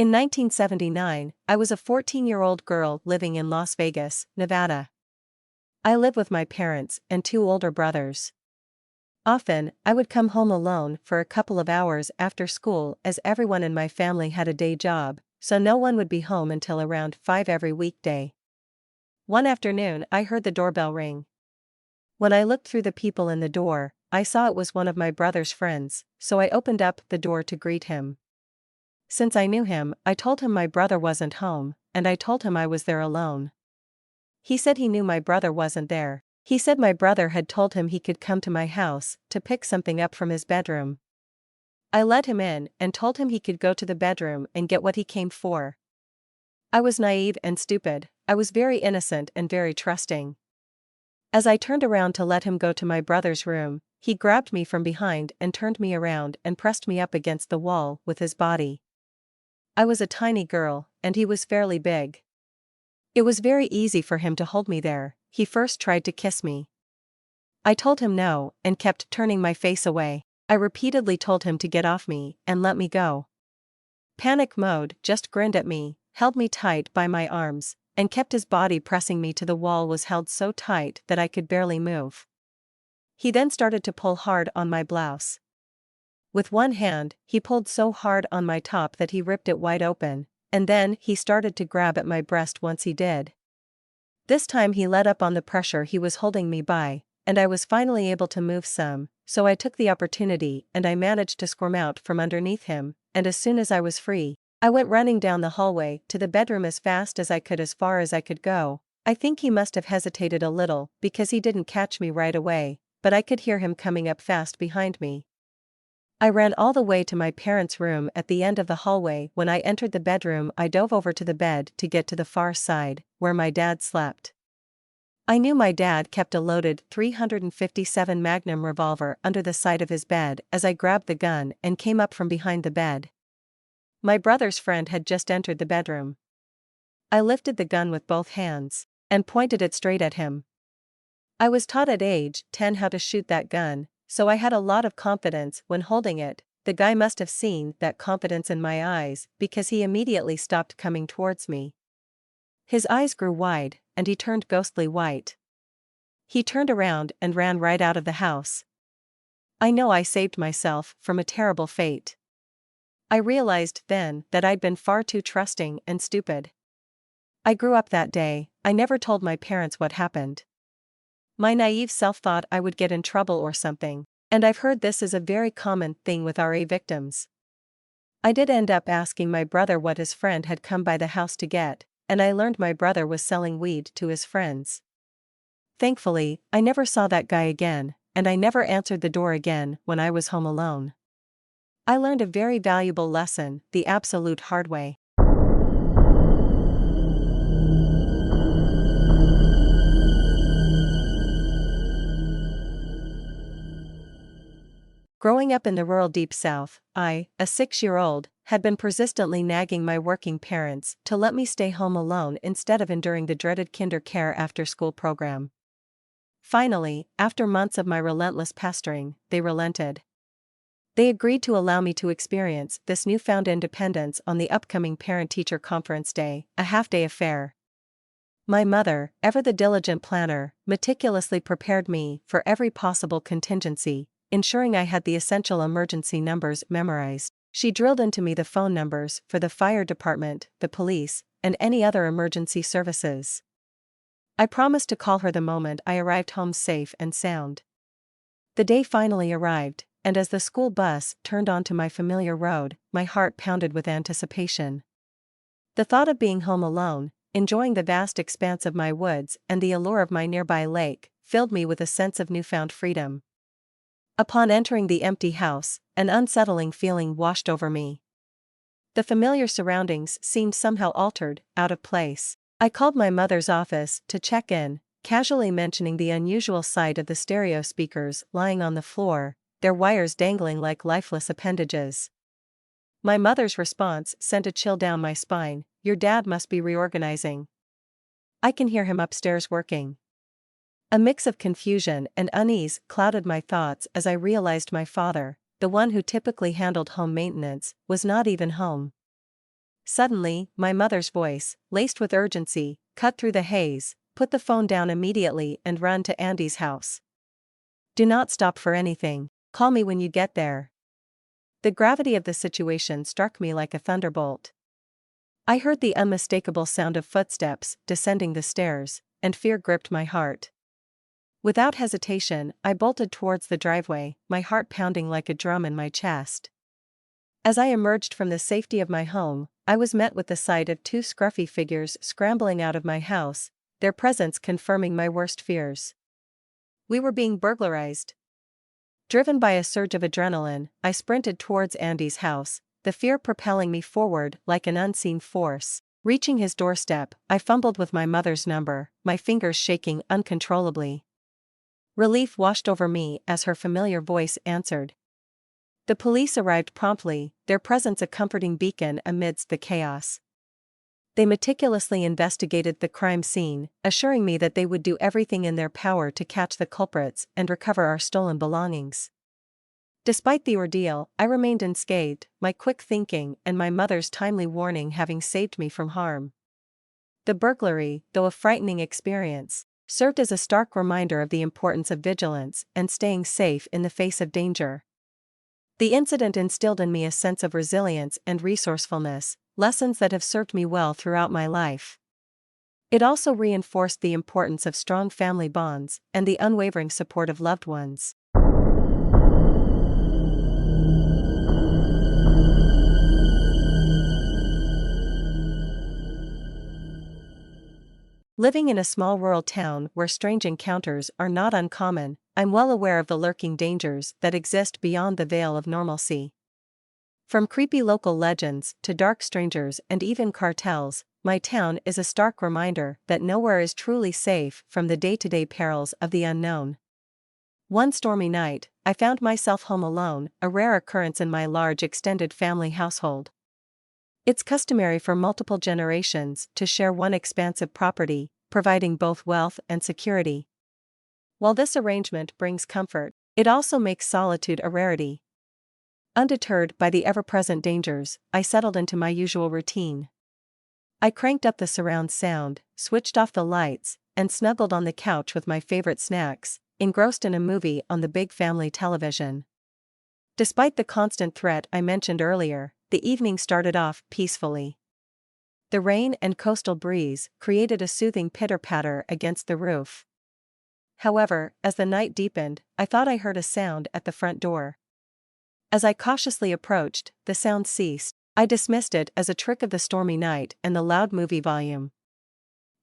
In 1979, I was a 14-year-old girl living in Las Vegas, Nevada. I lived with my parents and two older brothers. Often, I would come home alone for a couple of hours after school as everyone in my family had a day job, so no one would be home until around 5 every weekday. One afternoon, I heard the doorbell ring. When I looked through the people in the door, I saw it was one of my brother's friends, so I opened up the door to greet him. Since I knew him, I told him my brother wasn't home, and I told him I was there alone. He said he knew my brother wasn't there. He said my brother had told him he could come to my house to pick something up from his bedroom. I let him in and told him he could go to the bedroom and get what he came for. I was naive and stupid, I was very innocent and very trusting. As I turned around to let him go to my brother's room, he grabbed me from behind and turned me around and pressed me up against the wall with his body. I was a tiny girl, and he was fairly big. It was very easy for him to hold me there. He first tried to kiss me. I told him no, and kept turning my face away. I repeatedly told him to get off me and let me go. Panic mode just grinned at me, held me tight by my arms, and kept his body pressing me to the wall. Was held so tight that I could barely move. He then started to pull hard on my blouse. With one hand, he pulled so hard on my top that he ripped it wide open, and then he started to grab at my breast once he did. This time he let up on the pressure he was holding me by, and I was finally able to move some, so I took the opportunity and I managed to squirm out from underneath him, and as soon as I was free, I went running down the hallway to the bedroom as fast as I could, as far as I could go. I think he must have hesitated a little because he didn't catch me right away, but I could hear him coming up fast behind me. I ran all the way to my parents' room at the end of the hallway. When I entered the bedroom, I dove over to the bed to get to the far side, where my dad slept. I knew my dad kept a loaded .357 Magnum revolver under the side of his bed as I grabbed the gun and came up from behind the bed. My brother's friend had just entered the bedroom. I lifted the gun with both hands and pointed it straight at him. I was taught at age 10 how to shoot that gun, so I had a lot of confidence when holding it. The guy must have seen that confidence in my eyes because he immediately stopped coming towards me. His eyes grew wide, and he turned ghostly white. He turned around and ran right out of the house. I know I saved myself from a terrible fate. I realized then that I'd been far too trusting and stupid. I grew up that day. I never told my parents what happened. My naive self thought I would get in trouble or something, and I've heard this is a very common thing with RA victims. I did end up asking my brother what his friend had come by the house to get, and I learned my brother was selling weed to his friends. Thankfully, I never saw that guy again, and I never answered the door again when I was home alone. I learned a very valuable lesson the absolute hard way. Growing up in the rural Deep South, I, a 6-year-old, had been persistently nagging my working parents to let me stay home alone instead of enduring the dreaded kinder care after-school program. Finally, after months of my relentless pestering, they relented. They agreed to allow me to experience this newfound independence on the upcoming parent-teacher conference day, a half-day affair. My mother, ever the diligent planner, meticulously prepared me for every possible contingency, ensuring I had the essential emergency numbers memorized. She drilled into me the phone numbers for the fire department, the police, and any other emergency services. I promised to call her the moment I arrived home safe and sound. The day finally arrived, and as the school bus turned onto my familiar road, my heart pounded with anticipation. The thought of being home alone, enjoying the vast expanse of my woods and the allure of my nearby lake, filled me with a sense of newfound freedom. Upon entering the empty house, an unsettling feeling washed over me. The familiar surroundings seemed somehow altered, out of place. I called my mother's office to check in, casually mentioning the unusual sight of the stereo speakers lying on the floor, their wires dangling like lifeless appendages. My mother's response sent a chill down my spine. "Your dad must be reorganizing. I can hear him upstairs working." A mix of confusion and unease clouded my thoughts as I realized my father, the one who typically handled home maintenance, was not even home. Suddenly, my mother's voice, laced with urgency, cut through the haze. Put the phone down immediately and run to Andy's house. Do not stop for anything. Call me when you get there. The gravity of the situation struck me like a thunderbolt. I heard the unmistakable sound of footsteps descending the stairs, and fear gripped my heart. Without hesitation, I bolted towards the driveway, my heart pounding like a drum in my chest. As I emerged from the safety of my home, I was met with the sight of two scruffy figures scrambling out of my house, their presence confirming my worst fears. We were being burglarized. Driven by a surge of adrenaline, I sprinted towards Andy's house, the fear propelling me forward like an unseen force. Reaching his doorstep, I fumbled with my mother's number, my fingers shaking uncontrollably. Relief washed over me as her familiar voice answered. The police arrived promptly, their presence a comforting beacon amidst the chaos. They meticulously investigated the crime scene, assuring me that they would do everything in their power to catch the culprits and recover our stolen belongings. Despite the ordeal, I remained unscathed, my quick thinking and my mother's timely warning having saved me from harm. The burglary, though a frightening experience, served as a stark reminder of the importance of vigilance and staying safe in the face of danger. The incident instilled in me a sense of resilience and resourcefulness, lessons that have served me well throughout my life. It also reinforced the importance of strong family bonds and the unwavering support of loved ones. Living in a small rural town where strange encounters are not uncommon, I'm well aware of the lurking dangers that exist beyond the veil of normalcy. From creepy local legends to dark strangers and even cartels, my town is a stark reminder that nowhere is truly safe from the day-to-day perils of the unknown. One stormy night, I found myself home alone, a rare occurrence in my large extended family household. It's customary for multiple generations to share one expansive property, providing both wealth and security. While this arrangement brings comfort, it also makes solitude a rarity. Undeterred by the ever-present dangers, I settled into my usual routine. I cranked up the surround sound, switched off the lights, and snuggled on the couch with my favorite snacks, engrossed in a movie on the big family television. Despite the constant threat I mentioned earlier, the evening started off peacefully. The rain and coastal breeze created a soothing pitter-patter against the roof. However, as the night deepened, I thought I heard a sound at the front door. As I cautiously approached, the sound ceased. I dismissed it as a trick of the stormy night and the loud movie volume.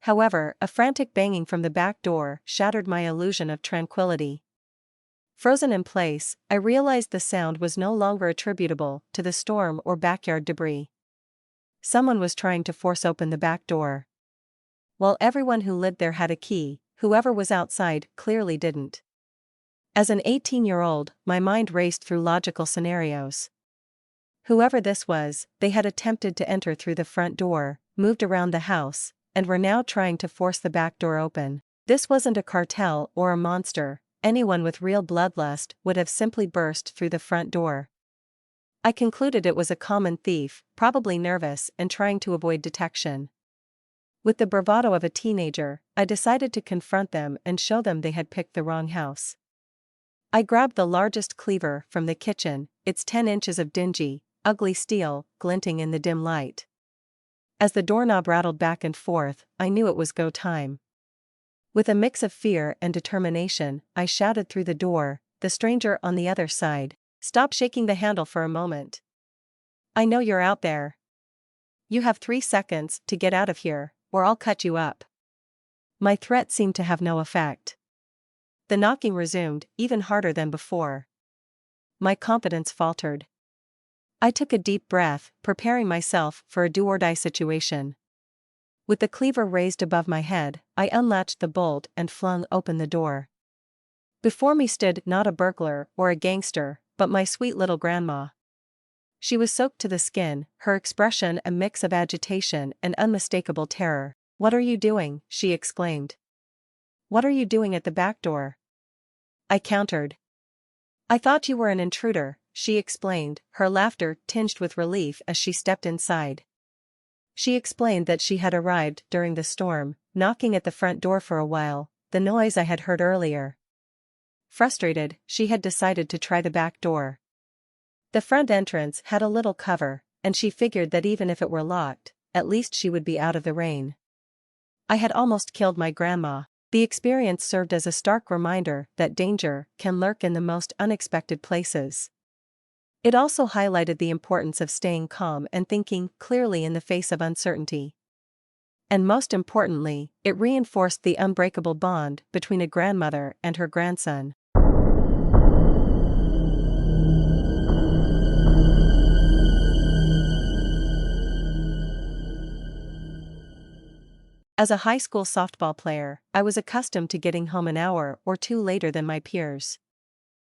However, a frantic banging from the back door shattered my illusion of tranquility. Frozen in place, I realized the sound was no longer attributable to the storm or backyard debris. Someone was trying to force open the back door. While everyone who lived there had a key, whoever was outside clearly didn't. As an 18-year-old, my mind raced through logical scenarios. Whoever this was, they had attempted to enter through the front door, moved around the house, and were now trying to force the back door open. This wasn't a cartel or a monster. Anyone with real bloodlust would have simply burst through the front door. I concluded it was a common thief, probably nervous and trying to avoid detection. With the bravado of a teenager, I decided to confront them and show them they had picked the wrong house. I grabbed the largest cleaver from the kitchen, its 10 inches of dingy, ugly steel, glinting in the dim light. As the doorknob rattled back and forth, I knew it was go time. With a mix of fear and determination, I shouted through the door, the stranger on the other side, "Stop shaking the handle for a moment. I know you're out there. You have 3 seconds to get out of here, or I'll cut you up." My threat seemed to have no effect. The knocking resumed, even harder than before. My confidence faltered. I took a deep breath, preparing myself for a do-or-die situation. With the cleaver raised above my head, I unlatched the bolt and flung open the door. Before me stood not a burglar or a gangster, but my sweet little grandma. She was soaked to the skin, her expression a mix of agitation and unmistakable terror. "What are you doing?" she exclaimed. "What are you doing at the back door?" I countered. "I thought you were an intruder," she explained, her laughter tinged with relief as she stepped inside. She explained that she had arrived during the storm, knocking at the front door for a while, the noise I had heard earlier. Frustrated, she had decided to try the back door. The front entrance had a little cover, and she figured that even if it were locked, at least she would be out of the rain. I had almost killed my grandma. The experience served as a stark reminder that danger can lurk in the most unexpected places. It also highlighted the importance of staying calm and thinking clearly in the face of uncertainty. And most importantly, it reinforced the unbreakable bond between a grandmother and her grandson. As a high school softball player, I was accustomed to getting home an hour or two later than my peers.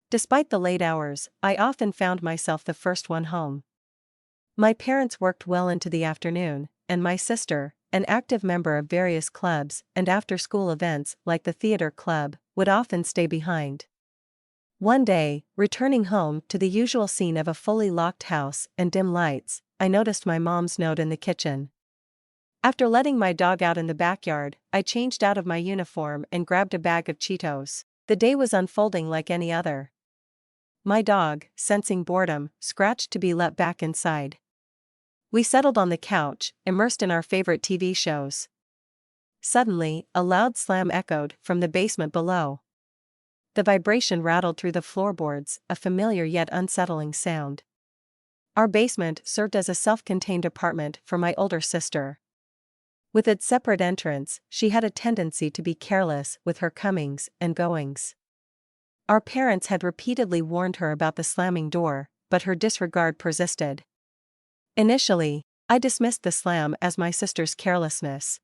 Despite the late hours, I often found myself the first one home. My parents worked well into the afternoon, and my sister, an active member of various clubs and after-school events like the theater club, would often stay behind. One day, returning home to the usual scene of a fully locked house and dim lights, I noticed my mom's note in the kitchen. After letting my dog out in the backyard, I changed out of my uniform and grabbed a bag of Cheetos. The day was unfolding like any other. My dog, sensing boredom, scratched to be let back inside. We settled on the couch, immersed in our favorite TV shows. Suddenly, a loud slam echoed from the basement below. The vibration rattled through the floorboards, a familiar yet unsettling sound. Our basement served as a self-contained apartment for my older sister. With its separate entrance, she had a tendency to be careless with her comings and goings. Our parents had repeatedly warned her about the slamming door, but her disregard persisted. Initially, I dismissed the slam as my sister's carelessness.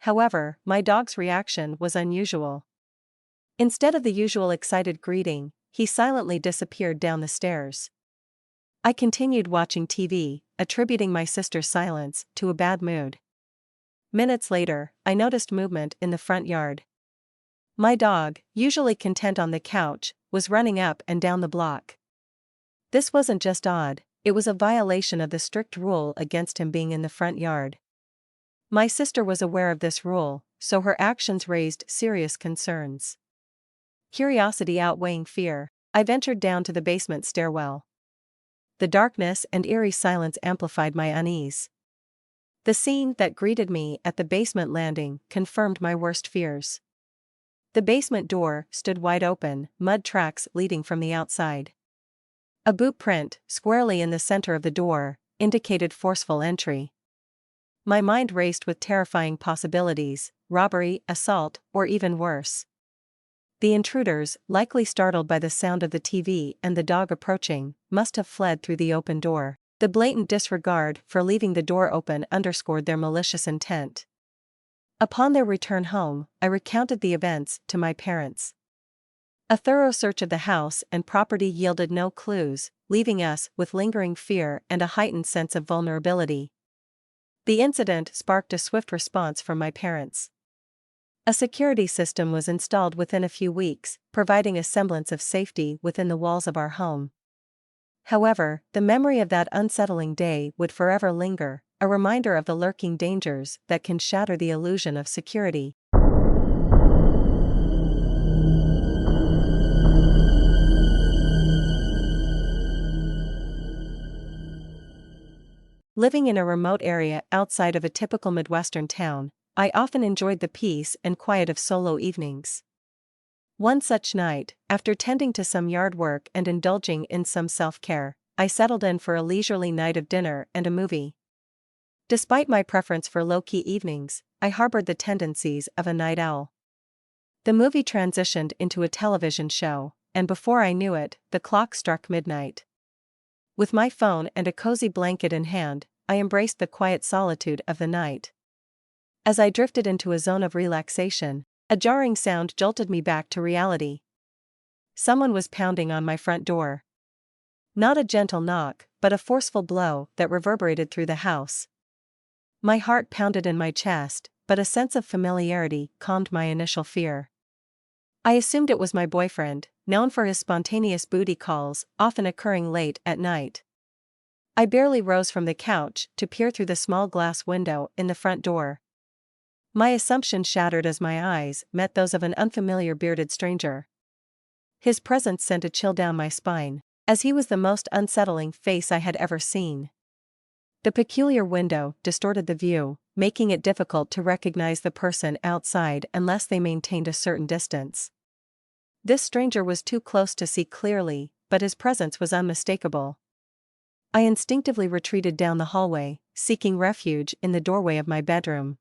However, my dog's reaction was unusual. Instead of the usual excited greeting, he silently disappeared down the stairs. I continued watching TV, attributing my sister's silence to a bad mood. Minutes later, I noticed movement in the front yard. My dog, usually content on the couch, was running up and down the block. This wasn't just odd, it was a violation of the strict rule against him being in the front yard. My sister was aware of this rule, so her actions raised serious concerns. Curiosity outweighing fear, I ventured down to the basement stairwell. The darkness and eerie silence amplified my unease. The scene that greeted me at the basement landing confirmed my worst fears. The basement door stood wide open, mud tracks leading from the outside. A boot print, squarely in the center of the door, indicated forceful entry. My mind raced with terrifying possibilities: robbery, assault, or even worse. The intruders, likely startled by the sound of the TV and the dog approaching, must have fled through the open door. The blatant disregard for leaving the door open underscored their malicious intent. Upon their return home, I recounted the events to my parents. A thorough search of the house and property yielded no clues, leaving us with lingering fear and a heightened sense of vulnerability. The incident sparked a swift response from my parents. A security system was installed within a few weeks, providing a semblance of safety within the walls of our home. However, the memory of that unsettling day would forever linger, a reminder of the lurking dangers that can shatter the illusion of security. Living in a remote area outside of a typical Midwestern town, I often enjoyed the peace and quiet of solo evenings. One such night, after tending to some yard work and indulging in some self-care, I settled in for a leisurely night of dinner and a movie. Despite my preference for low-key evenings, I harbored the tendencies of a night owl. The movie transitioned into a television show, and before I knew it, the clock struck midnight. With my phone and a cozy blanket in hand, I embraced the quiet solitude of the night. As I drifted into a zone of relaxation, a jarring sound jolted me back to reality. Someone was pounding on my front door. Not a gentle knock, but a forceful blow that reverberated through the house. My heart pounded in my chest, but a sense of familiarity calmed my initial fear. I assumed it was my boyfriend, known for his spontaneous booty calls, often occurring late at night. I barely rose from the couch to peer through the small glass window in the front door. My assumption shattered as my eyes met those of an unfamiliar bearded stranger. His presence sent a chill down my spine, as he was the most unsettling face I had ever seen. The peculiar window distorted the view, making it difficult to recognize the person outside unless they maintained a certain distance. This stranger was too close to see clearly, but his presence was unmistakable. I instinctively retreated down the hallway, seeking refuge in the doorway of my bedroom.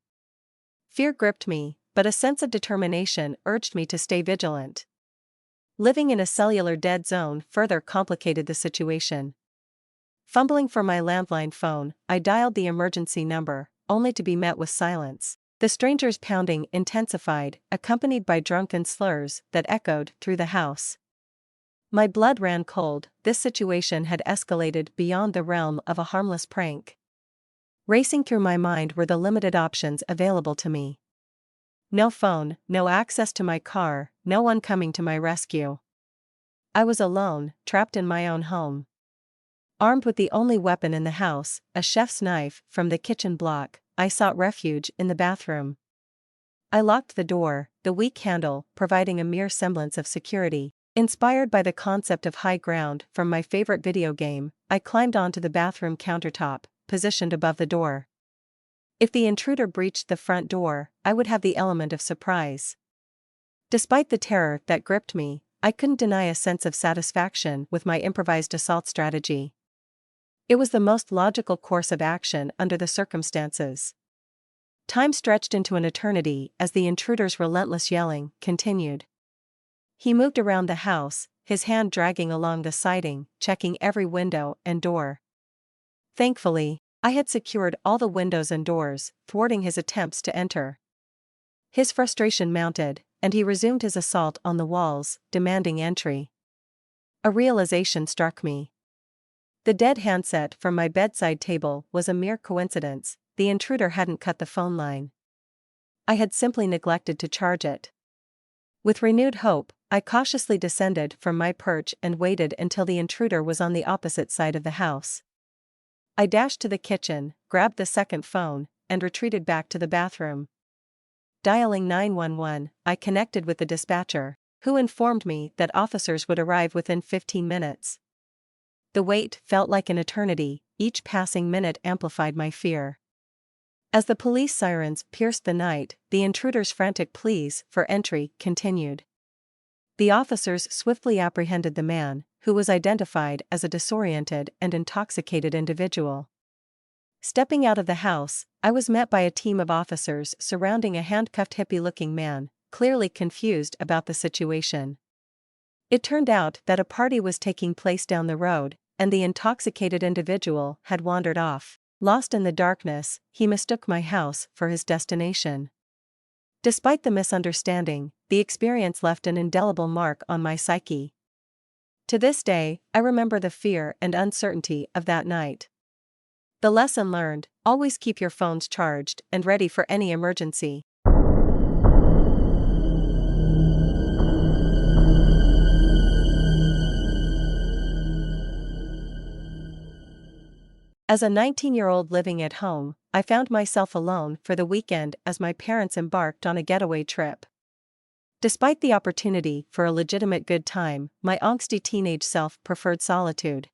Fear gripped me, but a sense of determination urged me to stay vigilant. Living in a cellular dead zone further complicated the situation. Fumbling for my landline phone, I dialed the emergency number, only to be met with silence. The stranger's pounding intensified, accompanied by drunken slurs that echoed through the house. My blood ran cold. This situation had escalated beyond the realm of a harmless prank. Racing through my mind were the limited options available to me. No phone, no access to my car, no one coming to my rescue. I was alone, trapped in my own home. Armed with the only weapon in the house, a chef's knife from the kitchen block, I sought refuge in the bathroom. I locked the door, the weak handle providing a mere semblance of security. Inspired by the concept of high ground from my favorite video game, I climbed onto the bathroom countertop, positioned above the door. If the intruder breached the front door, I would have the element of surprise. Despite the terror that gripped me, I couldn't deny a sense of satisfaction with my improvised assault strategy. It was the most logical course of action under the circumstances. Time stretched into an eternity as the intruder's relentless yelling continued. He moved around the house, his hand dragging along the siding, checking every window and door. Thankfully, I had secured all the windows and doors, thwarting his attempts to enter. His frustration mounted, and he resumed his assault on the walls, demanding entry. A realization struck me. The dead handset from my bedside table was a mere coincidence. The intruder hadn't cut the phone line. I had simply neglected to charge it. With renewed hope, I cautiously descended from my perch and waited until the intruder was on the opposite side of the house. I dashed to the kitchen, grabbed the second phone, and retreated back to the bathroom. Dialing 911, I connected with the dispatcher, who informed me that officers would arrive within 15 minutes. The wait felt like an eternity, each passing minute amplified my fear. As the police sirens pierced the night, the intruder's frantic pleas for entry continued. The officers swiftly apprehended the man, who was identified as a disoriented and intoxicated individual. Stepping out of the house, I was met by a team of officers surrounding a handcuffed hippie-looking man, clearly confused about the situation. It turned out that a party was taking place down the road, and the intoxicated individual had wandered off. Lost in the darkness, he mistook my house for his destination. Despite the misunderstanding, the experience left an indelible mark on my psyche. To this day, I remember the fear and uncertainty of that night. The lesson learned: always keep your phones charged and ready for any emergency. As a 19-year-old living at home, I found myself alone for the weekend as my parents embarked on a getaway trip. Despite the opportunity for a legitimate good time, my angsty teenage self preferred solitude.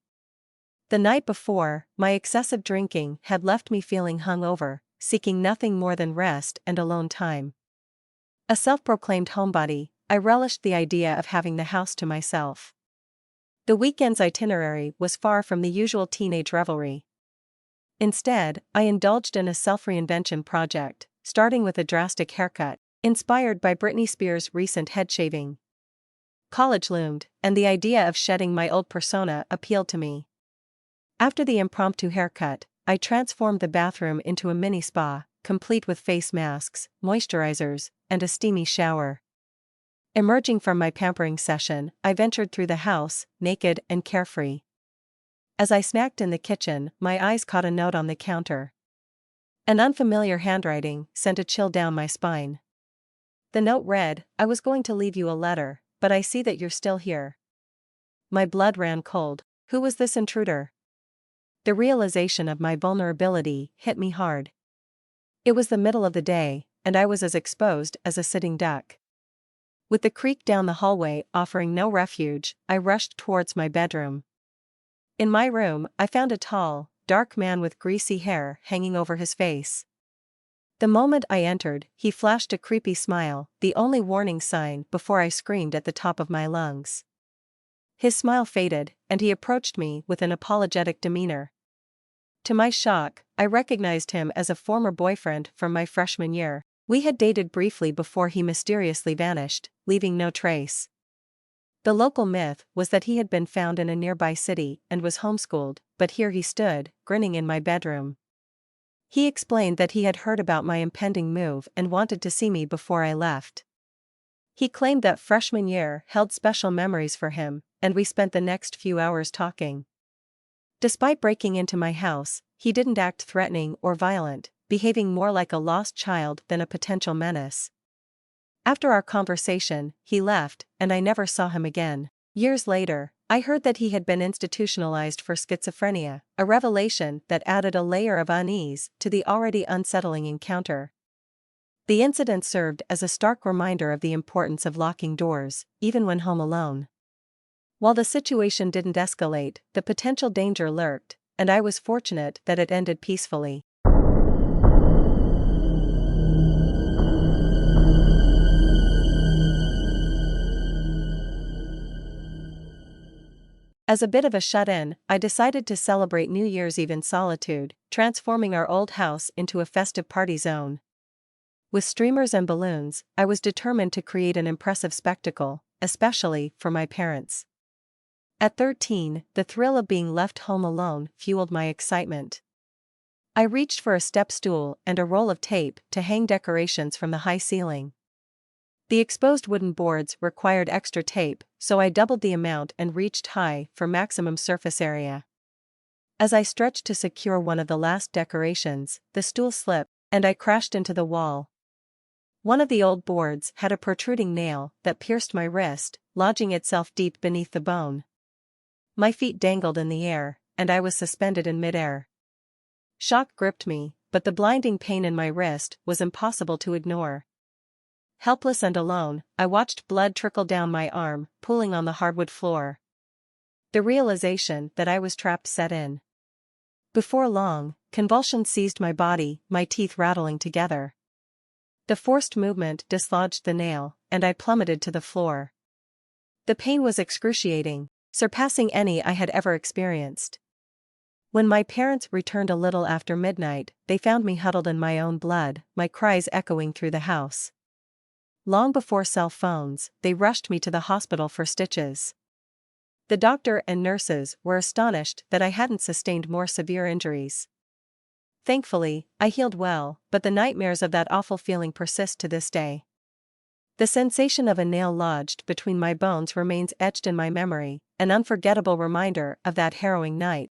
The night before, my excessive drinking had left me feeling hungover, seeking nothing more than rest and alone time. A self-proclaimed homebody, I relished the idea of having the house to myself. The weekend's itinerary was far from the usual teenage revelry. Instead, I indulged in a self-reinvention project, starting with a drastic haircut, inspired by Britney Spears' recent head shaving. College loomed, and the idea of shedding my old persona appealed to me. After the impromptu haircut, I transformed the bathroom into a mini spa, complete with face masks, moisturizers, and a steamy shower. Emerging from my pampering session, I ventured through the house, naked and carefree. As I snacked in the kitchen, my eyes caught a note on the counter. An unfamiliar handwriting sent a chill down my spine. The note read, "I was going to leave you a letter, but I see that you're still here." My blood ran cold. Who was this intruder? The realization of my vulnerability hit me hard. It was the middle of the day, and I was as exposed as a sitting duck. With the creak down the hallway offering no refuge, I rushed towards my bedroom. In my room, I found a tall, dark man with greasy hair hanging over his face. The moment I entered, he flashed a creepy smile, the only warning sign before I screamed at the top of my lungs. His smile faded, and he approached me with an apologetic demeanor. To my shock, I recognized him as a former boyfriend from my freshman year. We had dated briefly before he mysteriously vanished, leaving no trace. The local myth was that he had been found in a nearby city and was homeschooled, but here he stood, grinning in my bedroom. He explained that he had heard about my impending move and wanted to see me before I left. He claimed that freshman year held special memories for him, and we spent the next few hours talking. Despite breaking into my house, he didn't act threatening or violent, behaving more like a lost child than a potential menace. After our conversation, he left, and I never saw him again. Years later, I heard that he had been institutionalized for schizophrenia, a revelation that added a layer of unease to the already unsettling encounter. The incident served as a stark reminder of the importance of locking doors, even when home alone. While the situation didn't escalate, the potential danger lurked, and I was fortunate that it ended peacefully. As a bit of a shut-in, I decided to celebrate New Year's Eve in solitude, transforming our old house into a festive party zone. With streamers and balloons, I was determined to create an impressive spectacle, especially for my parents. At 13, the thrill of being left home alone fueled my excitement. I reached for a step stool and a roll of tape to hang decorations from the high ceiling. The exposed wooden boards required extra tape, so I doubled the amount and reached high for maximum surface area. As I stretched to secure one of the last decorations, the stool slipped, and I crashed into the wall. One of the old boards had a protruding nail that pierced my wrist, lodging itself deep beneath the bone. My feet dangled in the air, and I was suspended in midair. Shock gripped me, but the blinding pain in my wrist was impossible to ignore. Helpless and alone, I watched blood trickle down my arm, pooling on the hardwood floor. The realization that I was trapped set in. Before long, convulsions seized my body, my teeth rattling together. The forced movement dislodged the nail, and I plummeted to the floor. The pain was excruciating, surpassing any I had ever experienced. When my parents returned a little after midnight, they found me huddled in my own blood, my cries echoing through the house. Long before cell phones, they rushed me to the hospital for stitches. The doctor and nurses were astonished that I hadn't sustained more severe injuries. Thankfully, I healed well, but the nightmares of that awful feeling persist to this day. The sensation of a nail lodged between my bones remains etched in my memory, an unforgettable reminder of that harrowing night.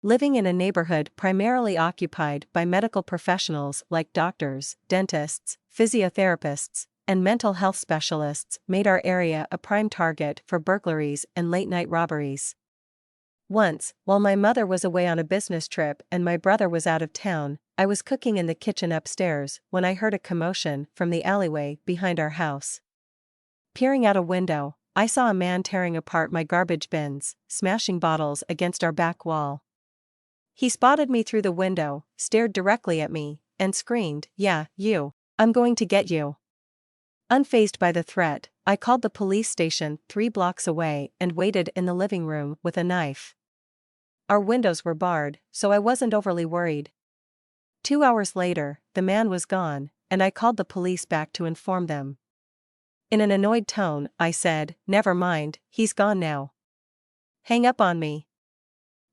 Living in a neighborhood primarily occupied by medical professionals like doctors, dentists, physiotherapists, and mental health specialists made our area a prime target for burglaries and late-night robberies. Once, while my mother was away on a business trip and my brother was out of town, I was cooking in the kitchen upstairs when I heard a commotion from the alleyway behind our house. Peering out a window, I saw a man tearing apart my garbage bins, smashing bottles against our back wall. He spotted me through the window, stared directly at me, and screamed, "Yeah, you. I'm going to get you." Unfazed by the threat, I called the police station 3 blocks away and waited in the living room with a knife. Our windows were barred, so I wasn't overly worried. 2 hours later, the man was gone, and I called the police back to inform them. In an annoyed tone, I said, "Never mind, he's gone now. Hang up on me."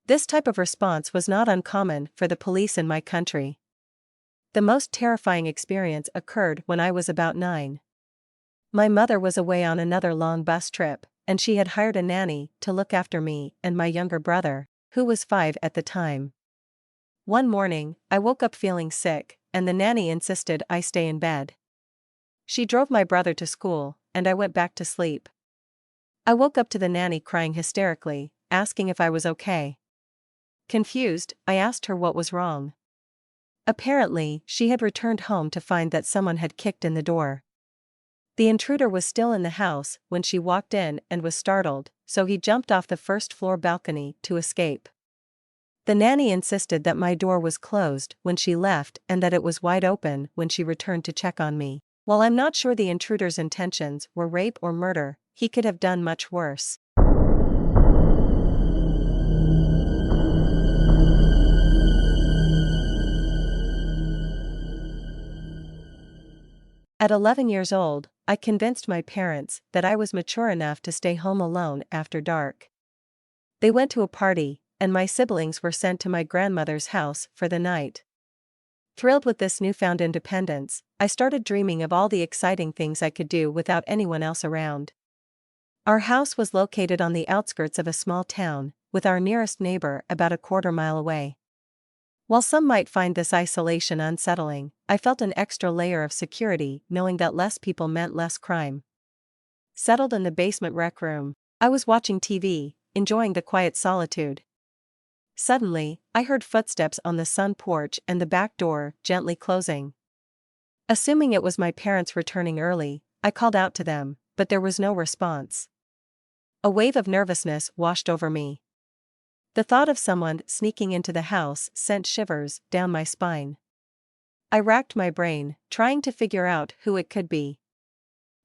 This type of response was not uncommon for the police in my country. The most terrifying experience occurred when I was about 9. My mother was away on another long bus trip, and she had hired a nanny to look after me and my younger brother, who was 5 at the time. One morning, I woke up feeling sick, and the nanny insisted I stay in bed. She drove my brother to school, and I went back to sleep. I woke up to the nanny crying hysterically, asking if I was okay. Confused, I asked her what was wrong. Apparently, she had returned home to find that someone had kicked in the door. The intruder was still in the house when she walked in and was startled, so he jumped off the first-floor balcony to escape. The nanny insisted that my door was closed when she left and that it was wide open when she returned to check on me. While I'm not sure the intruder's intentions were rape or murder, he could have done much worse. At 11 years old, I convinced my parents that I was mature enough to stay home alone after dark. They went to a party, and my siblings were sent to my grandmother's house for the night. Thrilled with this newfound independence, I started dreaming of all the exciting things I could do without anyone else around. Our house was located on the outskirts of a small town, with our nearest neighbor about a quarter-mile away. While some might find this isolation unsettling, I felt an extra layer of security knowing that less people meant less crime. Settled in the basement rec room, I was watching TV, enjoying the quiet solitude. Suddenly, I heard footsteps on the sun porch and the back door gently closing. Assuming it was my parents returning early, I called out to them, but there was no response. A wave of nervousness washed over me. The thought of someone sneaking into the house sent shivers down my spine. I racked my brain, trying to figure out who it could be.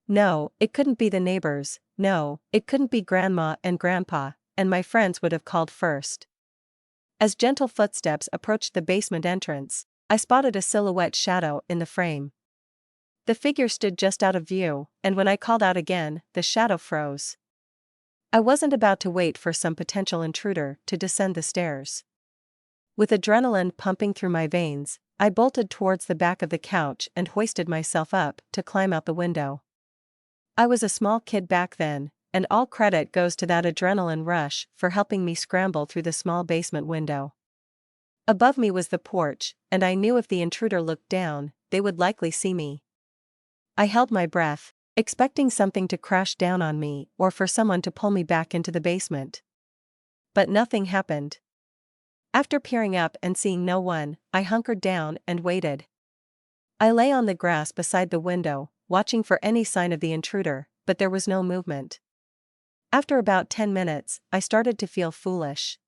No, it couldn't be the neighbors, no, it couldn't be Grandma and Grandpa, and my friends would have called first. As gentle footsteps approached the basement entrance, I spotted a silhouette shadow in the frame. The figure stood just out of view, and when I called out again, the shadow froze. I wasn't about to wait for some potential intruder to descend the stairs. With adrenaline pumping through my veins, I bolted towards the back of the couch and hoisted myself up to climb out the window. I was a small kid back then, and all credit goes to that adrenaline rush for helping me scramble through the small basement window. Above me was the porch, and I knew if the intruder looked down, they would likely see me. I held my breath, expecting something to crash down on me or for someone to pull me back into the basement. But nothing happened. After peering up and seeing no one, I hunkered down and waited. I lay on the grass beside the window, watching for any sign of the intruder, but there was no movement. After about 10 minutes, I started to feel foolish.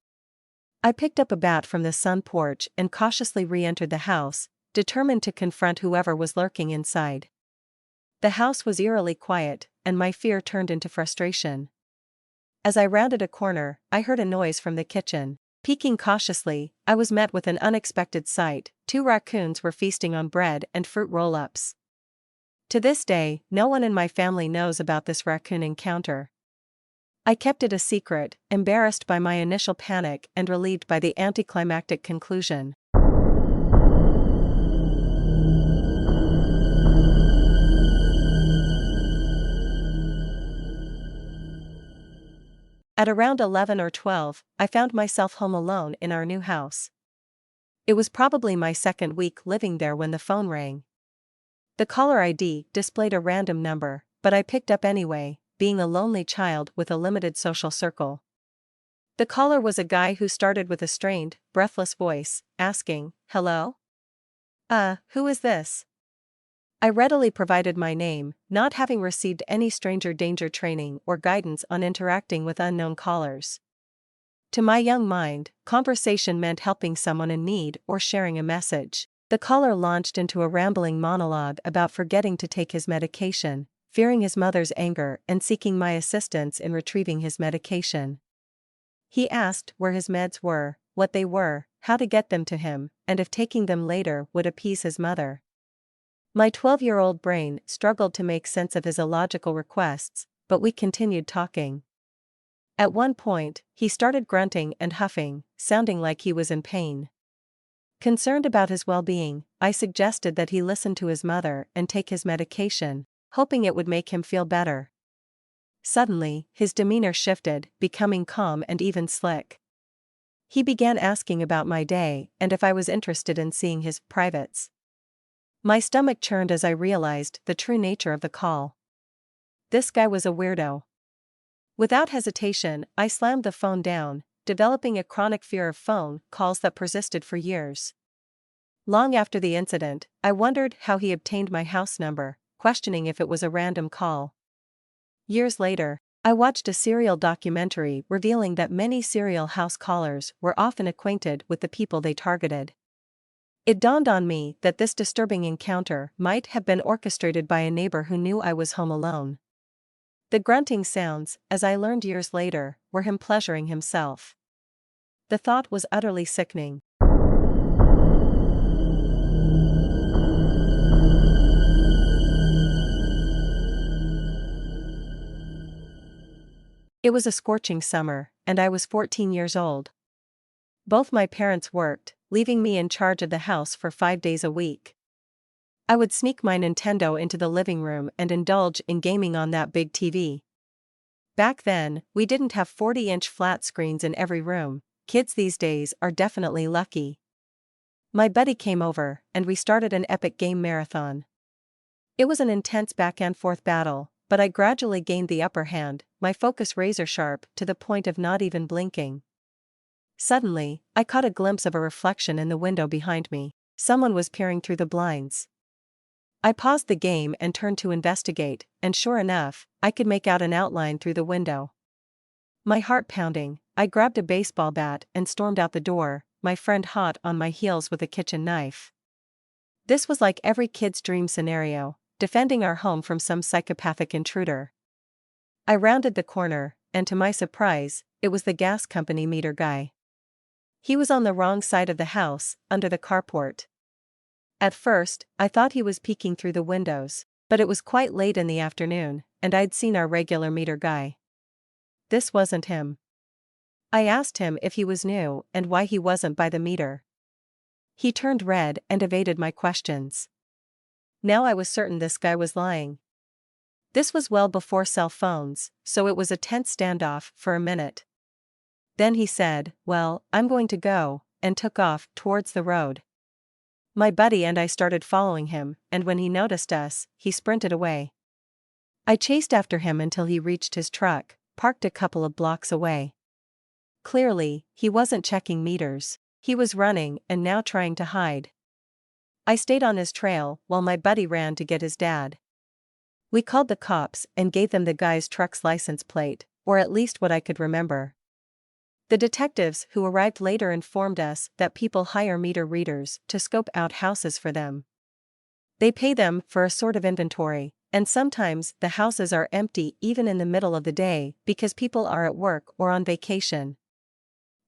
I picked up a bat from the sun porch and cautiously re-entered the house, determined to confront whoever was lurking inside. The house was eerily quiet, and my fear turned into frustration. As I rounded a corner, I heard a noise from the kitchen. Peeking cautiously, I was met with an unexpected sight. 2 raccoons were feasting on bread and fruit roll-ups. To this day, no one in my family knows about this raccoon encounter. I kept it a secret, embarrassed by my initial panic and relieved by the anticlimactic conclusion. At around 11 or 12, I found myself home alone in our new house. It was probably my second week living there when the phone rang. The caller ID displayed a random number, but I picked up anyway, being a lonely child with a limited social circle. The caller was a guy who started with a strained, breathless voice, asking, "Hello? Who is this?" I readily provided my name, not having received any stranger danger training or guidance on interacting with unknown callers. To my young mind, conversation meant helping someone in need or sharing a message. The caller launched into a rambling monologue about forgetting to take his medication, fearing his mother's anger and seeking my assistance in retrieving his medication. He asked where his meds were, what they were, how to get them to him, and if taking them later would appease his mother. My 12-year-old brain struggled to make sense of his illogical requests, but we continued talking. At one point, he started grunting and huffing, sounding like he was in pain. Concerned about his well-being, I suggested that he listen to his mother and take his medication, hoping it would make him feel better. Suddenly, his demeanor shifted, becoming calm and even slick. He began asking about my day and if I was interested in seeing his privates. My stomach churned as I realized the true nature of the call. This guy was a weirdo. Without hesitation, I slammed the phone down, developing a chronic fear of phone calls that persisted for years. Long after the incident, I wondered how he obtained my house number, questioning if it was a random call. Years later, I watched a serial documentary revealing that many serial house callers were often acquainted with the people they targeted. It dawned on me that this disturbing encounter might have been orchestrated by a neighbor who knew I was home alone. The grunting sounds, as I learned years later, were him pleasuring himself. The thought was utterly sickening. It was a scorching summer, and I was 14 years old. Both my parents worked, leaving me in charge of the house for 5 days a week. I would sneak my Nintendo into the living room and indulge in gaming on that big TV. Back then, we didn't have 40-inch flat screens in every room. Kids these days are definitely lucky. My buddy came over, and we started an epic game marathon. It was an intense back-and-forth battle, but I gradually gained the upper hand, my focus razor-sharp to the point of not even blinking. Suddenly, I caught a glimpse of a reflection in the window behind me. Someone was peering through the blinds. I paused the game and turned to investigate, and sure enough, I could make out an outline through the window. My heart pounding, I grabbed a baseball bat and stormed out the door, my friend hot on my heels with a kitchen knife. This was like every kid's dream scenario, defending our home from some psychopathic intruder. I rounded the corner, and to my surprise, it was the gas company meter guy. He was on the wrong side of the house, under the carport. At first, I thought he was peeking through the windows, but it was quite late in the afternoon, and I'd seen our regular meter guy. This wasn't him. I asked him if he was new and why he wasn't by the meter. He turned red and evaded my questions. Now I was certain this guy was lying. This was well before cell phones, so it was a tense standoff for a minute. Then he said, "Well, I'm going to go," and took off towards the road. My buddy and I started following him, and when he noticed us, he sprinted away. I chased after him until he reached his truck, parked a couple of blocks away. Clearly, he wasn't checking meters, he was running and now trying to hide. I stayed on his trail while my buddy ran to get his dad. We called the cops and gave them the guy's truck's license plate, or at least what I could remember. The detectives who arrived later informed us that people hire meter readers to scope out houses for them. They pay them for a sort of inventory, and sometimes the houses are empty even in the middle of the day because people are at work or on vacation.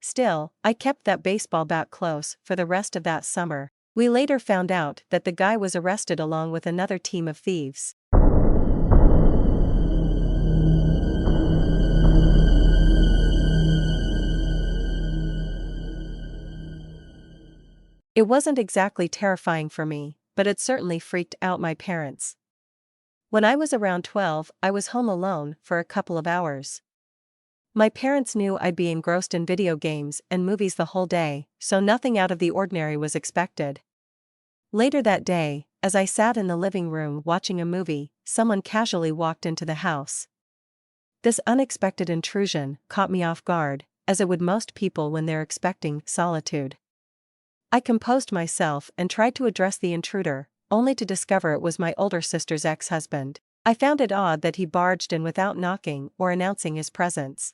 Still, I kept that baseball bat close for the rest of that summer. We later found out that the guy was arrested along with another team of thieves. It wasn't exactly terrifying for me, but it certainly freaked out my parents. When I was around 12, I was home alone for a couple of hours. My parents knew I'd be engrossed in video games and movies the whole day, so nothing out of the ordinary was expected. Later that day, as I sat in the living room watching a movie, someone casually walked into the house. This unexpected intrusion caught me off guard, as it would most people when they're expecting solitude. I composed myself and tried to address the intruder, only to discover it was my older sister's ex-husband. I found it odd that he barged in without knocking or announcing his presence.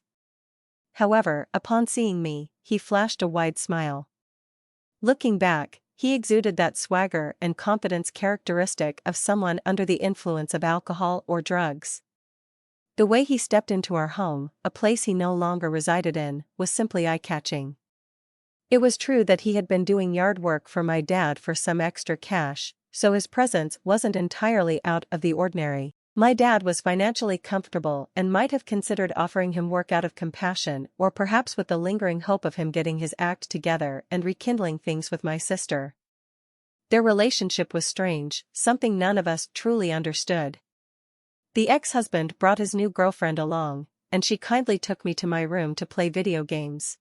However, upon seeing me, he flashed a wide smile. Looking back, he exuded that swagger and confidence characteristic of someone under the influence of alcohol or drugs. The way he stepped into our home, a place he no longer resided in, was simply eye-catching. It was true that he had been doing yard work for my dad for some extra cash, so his presence wasn't entirely out of the ordinary. My dad was financially comfortable and might have considered offering him work out of compassion or perhaps with the lingering hope of him getting his act together and rekindling things with my sister. Their relationship was strange, something none of us truly understood. The ex-husband brought his new girlfriend along, and she kindly took me to my room to play video games.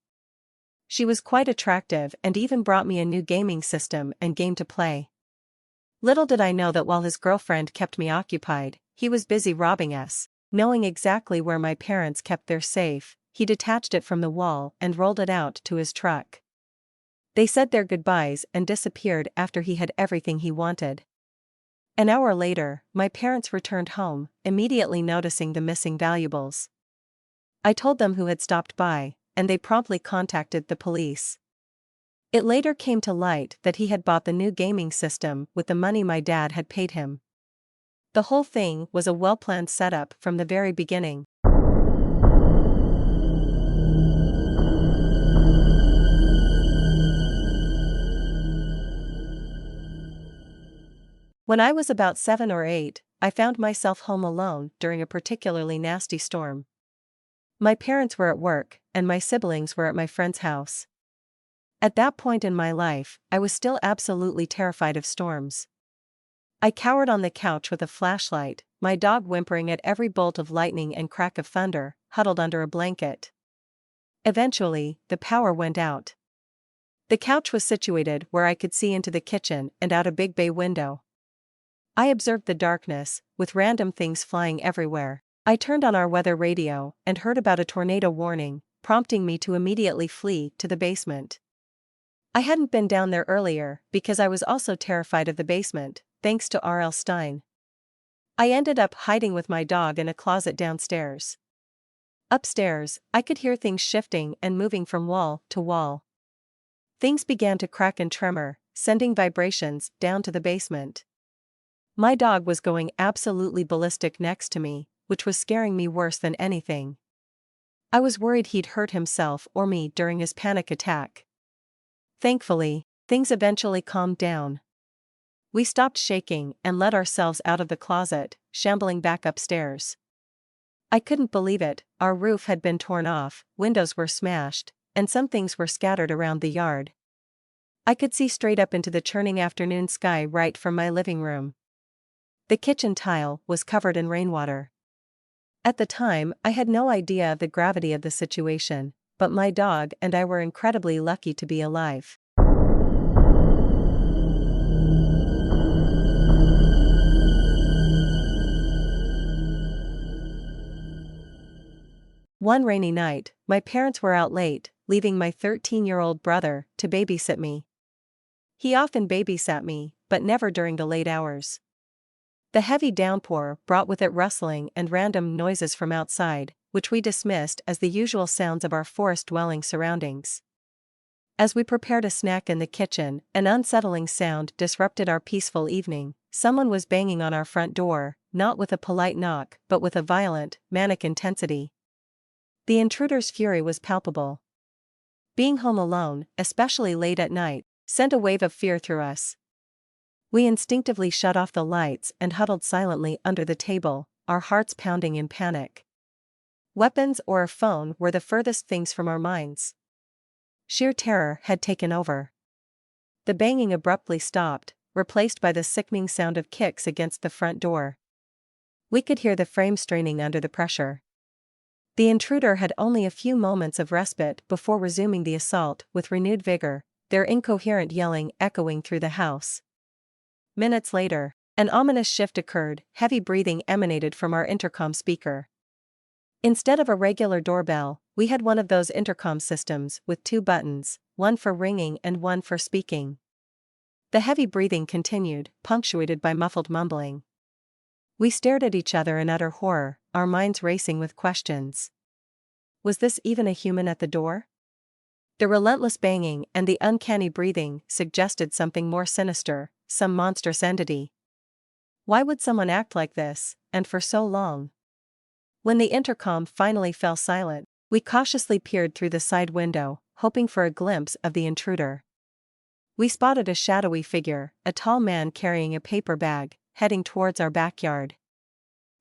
She was quite attractive and even brought me a new gaming system and game to play. Little did I know that while his girlfriend kept me occupied, he was busy robbing us. Knowing exactly where my parents kept their safe, he detached it from the wall and rolled it out to his truck. They said their goodbyes and disappeared after he had everything he wanted. An hour later, my parents returned home, immediately noticing the missing valuables. I told them who had stopped by, and they promptly contacted the police. It later came to light that he had bought the new gaming system with the money my dad had paid him. The whole thing was a well-planned setup from the very beginning. When I was about 7 or 8, I found myself home alone during a particularly nasty storm. My parents were at work, and my siblings were at my friend's house. At that point in my life, I was still absolutely terrified of storms. I cowered on the couch with a flashlight, my dog whimpering at every bolt of lightning and crack of thunder, huddled under a blanket. Eventually, the power went out. The couch was situated where I could see into the kitchen and out a big bay window. I observed the darkness, with random things flying everywhere. I turned on our weather radio and heard about a tornado warning, prompting me to immediately flee to the basement. I hadn't been down there earlier because I was also terrified of the basement, thanks to R.L. Stine. I ended up hiding with my dog in a closet downstairs. Upstairs, I could hear things shifting and moving from wall to wall. Things began to crack and tremor, sending vibrations down to the basement. My dog was going absolutely ballistic next to me, which was scaring me worse than anything. I was worried he'd hurt himself or me during his panic attack. Thankfully, things eventually calmed down. We stopped shaking and let ourselves out of the closet, shambling back upstairs. I couldn't believe it, our roof had been torn off, windows were smashed, and some things were scattered around the yard. I could see straight up into the churning afternoon sky right from my living room. The kitchen tile was covered in rainwater. At the time, I had no idea of the gravity of the situation, but my dog and I were incredibly lucky to be alive. One rainy night, my parents were out late, leaving my 13-year-old brother to babysit me. He often babysat me, but never during the late hours. The heavy downpour brought with it rustling and random noises from outside, which we dismissed as the usual sounds of our forest-dwelling surroundings. As we prepared a snack in the kitchen, an unsettling sound disrupted our peaceful evening. Someone was banging on our front door, not with a polite knock but with a violent, manic intensity. The intruder's fury was palpable. Being home alone, especially late at night, sent a wave of fear through us. We instinctively shut off the lights and huddled silently under the table, our hearts pounding in panic. Weapons or a phone were the furthest things from our minds. Sheer terror had taken over. The banging abruptly stopped, replaced by the sickening sound of kicks against the front door. We could hear the frame straining under the pressure. The intruder had only a few moments of respite before resuming the assault with renewed vigor, their incoherent yelling echoing through the house. Minutes later, an ominous shift occurred, heavy breathing emanated from our intercom speaker. Instead of a regular doorbell, we had one of those intercom systems with 2 buttons, one for ringing and one for speaking. The heavy breathing continued, punctuated by muffled mumbling. We stared at each other in utter horror, our minds racing with questions. Was this even a human at the door? The relentless banging and the uncanny breathing suggested something more sinister, some monstrous entity. Why would someone act like this, and for so long? When the intercom finally fell silent, we cautiously peered through the side window, hoping for a glimpse of the intruder. We spotted a shadowy figure, a tall man carrying a paper bag, heading towards our backyard.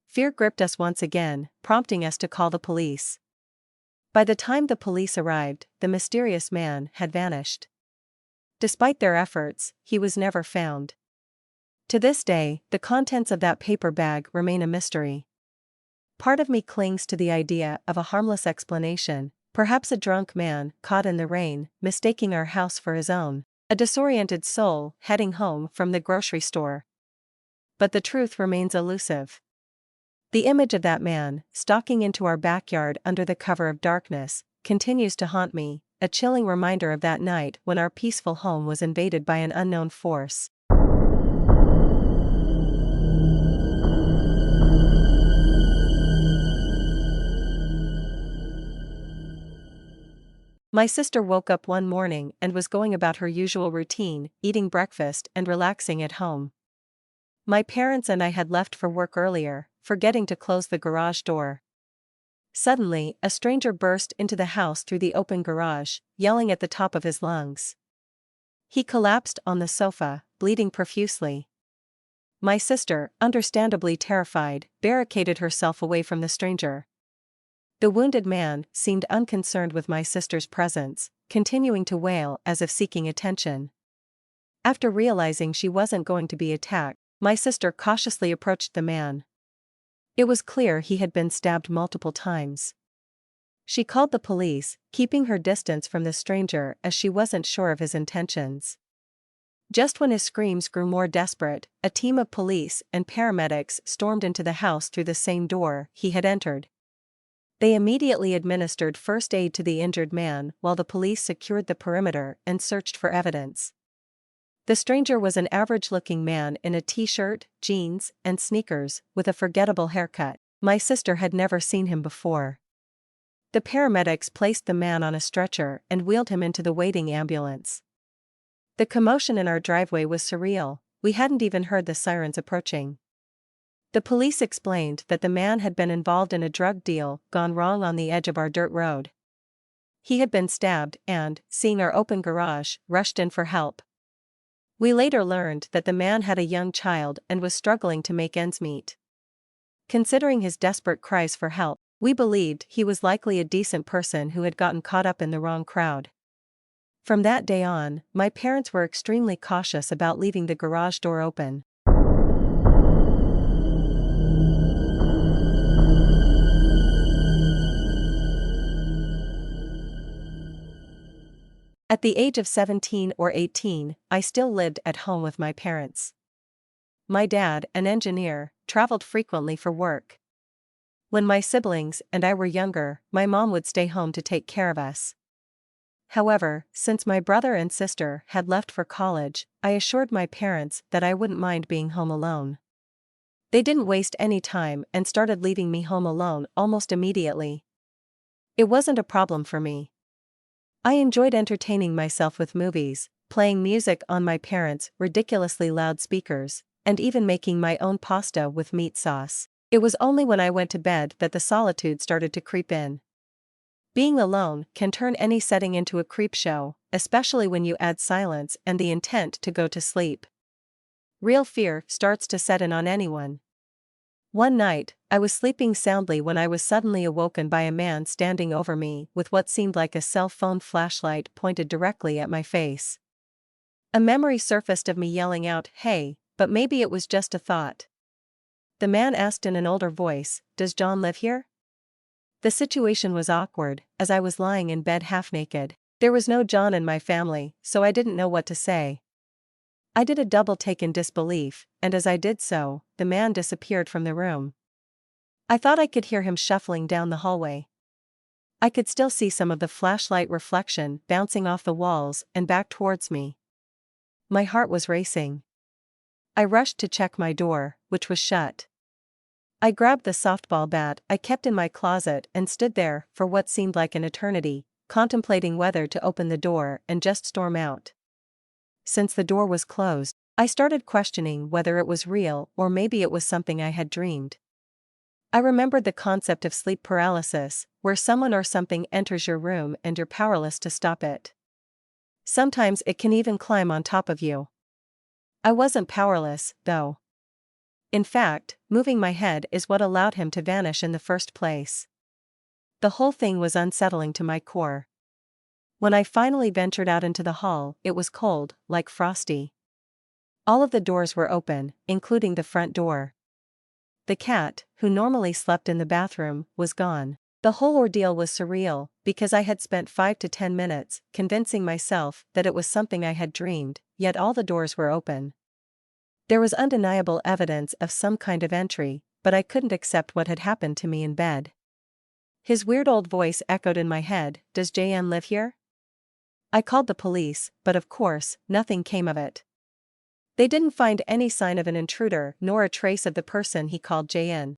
Fear gripped us once again, prompting us to call the police. By the time the police arrived, the mysterious man had vanished. Despite their efforts, he was never found. To this day, the contents of that paper bag remain a mystery. Part of me clings to the idea of a harmless explanation, perhaps a drunk man caught in the rain, mistaking our house for his own, a disoriented soul heading home from the grocery store. but the truth remains elusive. The image of that man, stalking into our backyard under the cover of darkness, continues to haunt me, a chilling reminder of that night when our peaceful home was invaded by an unknown force. My sister woke up one morning and was going about her usual routine, eating breakfast and relaxing at home. My parents and I had left for work earlier, forgetting to close the garage door. Suddenly, a stranger burst into the house through the open garage, yelling at the top of his lungs. He collapsed on the sofa, bleeding profusely. My sister, understandably terrified, barricaded herself away from the stranger. The wounded man seemed unconcerned with my sister's presence, continuing to wail as if seeking attention. After realizing she wasn't going to be attacked, my sister cautiously approached the man. It was clear he had been stabbed multiple times. She called the police, keeping her distance from the stranger as she wasn't sure of his intentions. Just when his screams grew more desperate, a team of police and paramedics stormed into the house through the same door he had entered. They immediately administered first aid to the injured man while the police secured the perimeter and searched for evidence. The stranger was an average-looking man in a t-shirt, jeans, and sneakers, with a forgettable haircut. My sister had never seen him before. The paramedics placed the man on a stretcher and wheeled him into the waiting ambulance. The commotion in our driveway was surreal, we hadn't even heard the sirens approaching. The police explained that the man had been involved in a drug deal gone wrong on the edge of our dirt road. He had been stabbed and, seeing our open garage, rushed in for help. We later learned that the man had a young child and was struggling to make ends meet. Considering his desperate cries for help, we believed he was likely a decent person who had gotten caught up in the wrong crowd. From that day on, my parents were extremely cautious about leaving the garage door open. At the age of 17 or 18, I still lived at home with my parents. My dad, an engineer, traveled frequently for work. When my siblings and I were younger, my mom would stay home to take care of us. However, since my brother and sister had left for college, I assured my parents that I wouldn't mind being home alone. They didn't waste any time and started leaving me home alone almost immediately. It wasn't a problem for me. I enjoyed entertaining myself with movies, playing music on my parents' ridiculously loud speakers, and even making my own pasta with meat sauce. It was only when I went to bed that the solitude started to creep in. Being alone can turn any setting into a creep show, especially when you add silence and the intent to go to sleep. Real fear starts to set in on anyone. One night, I was sleeping soundly when I was suddenly awoken by a man standing over me with what seemed like a cell phone flashlight pointed directly at my face. A memory surfaced of me yelling out, "Hey," but maybe it was just a thought. The man asked in an older voice, "Does John live here?" The situation was awkward, as I was lying in bed half naked. There was no John in my family, so I didn't know what to say. I did a double take in disbelief, and as I did so, the man disappeared from the room. I thought I could hear him shuffling down the hallway. I could still see some of the flashlight reflection bouncing off the walls and back towards me. My heart was racing. I rushed to check my door, which was shut. I grabbed the softball bat I kept in my closet and stood there for what seemed like an eternity, contemplating whether to open the door and just storm out. Since the door was closed, I started questioning whether it was real or maybe it was something I had dreamed. I remembered the concept of sleep paralysis, where someone or something enters your room and you're powerless to stop it. Sometimes it can even climb on top of you. I wasn't powerless, though. In fact, moving my head is what allowed him to vanish in the first place. The whole thing was unsettling to my core. When I finally ventured out into the hall, it was cold, like frosty. All of the doors were open, including the front door. The cat, who normally slept in the bathroom, was gone. The whole ordeal was surreal, because I had spent 5 to 10 minutes convincing myself that it was something I had dreamed, yet all the doors were open. There was undeniable evidence of some kind of entry, but I couldn't accept what had happened to me in bed. His weird old voice echoed in my head, "Does JN live here?" I called the police, but of course, nothing came of it. They didn't find any sign of an intruder nor a trace of the person he called JN.